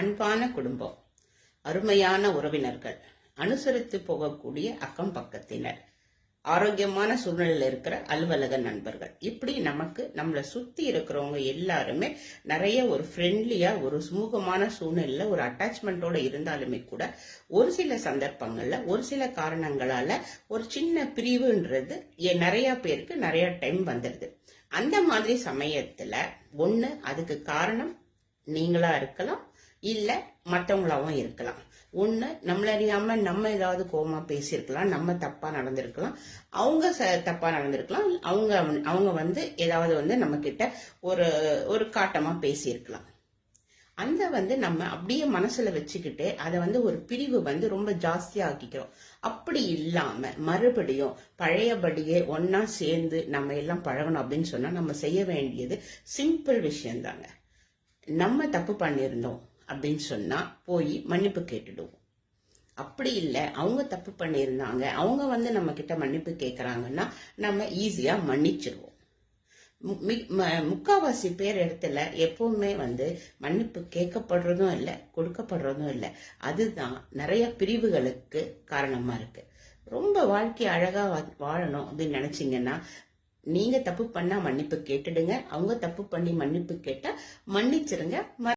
அன்பான குடும்பம், அருமையான உறவினர்கள், அனுசரித்து போகக்கூடிய அக்கம் பக்கத்தினர், ஆரோக்கியமான சூழ்நிலையில் இருக்கிற அலுவலக நண்பர்கள், இப்படி நமக்கு நம்மளை சுத்தி இருக்கிறவங்க எல்லாருமே நிறைய ஒரு ஃப்ரெண்ட்லியா ஒரு சுமூகமான சூழ்நிலையில ஒரு அட்டாச்மெண்டோட இருந்தாலுமே கூட ஒரு சில சந்தர்ப்பங்கள்ல ஒரு சில காரணங்களால ஒரு சின்ன பிரிவுன்றது நிறைய பேருக்கு நிறைய டைம் வந்துடுது. அந்த மாதிரி சமயத்துல ஒண்ணு அதுக்கு காரணம் நீங்களா இருக்கலாம், இல்ல மற்றவங்களாவும் இருக்கலாம். ஒண்ணு நம்மள அறியாம நம்ம ஏதாவது கோபமா பேசியிருக்கலாம், நம்ம தப்பா நடந்திருக்கலாம், அவங்க தப்பா நடந்திருக்கலாம், அவங்க ஏதாவது நம்ம கிட்ட ஒரு காட்டமா பேசியிருக்கலாம். அந்த நம்ம அப்படியே மனசுல வச்சுக்கிட்டு அதை ஒரு பிரிவு ரொம்ப ஜாஸ்தியா ஆக்கிக்கிறோம். அப்படி இல்லாம மறுபடியும் பழையபடியே ஒன்னா சேர்ந்து நம்ம எல்லாம் பழகணும் அப்படின்னு சொன்னா நம்ம செய்ய வேண்டியது சிம்பிள் விஷயம் தாங்க. நம்ம தப்பு பண்ணியிருந்தோம் அப்படின்னு சொன்னா போய் மன்னிப்பு கேட்டுடுவோம். அப்படி இல்லை, அவங்க தப்பு பண்ணியிருந்தாங்க, அவங்க நம்ம கிட்ட மன்னிப்பு கேட்கறாங்கன்னா நம்ம ஈஸியா மன்னிச்சிருவோம். முக்காவாசி பேர் இடத்துல எப்பவுமே மன்னிப்பு கேட்கப்படுறதும் இல்லை, கொடுக்கப்படுறதும் இல்லை. அதுதான் நிறைய பிரிவுகளுக்கு காரணமா இருக்கு. ரொம்ப வாழ்க்கை அழகா வாழணும் அப்படின்னு நினைச்சீங்கன்னா நீங்க தப்பு பண்ணா மன்னிப்பு கேட்டுடுங்க, அவங்க தப்பு பண்ணி மன்னிப்பு கேட்டா மன்னிச்சிருங்க.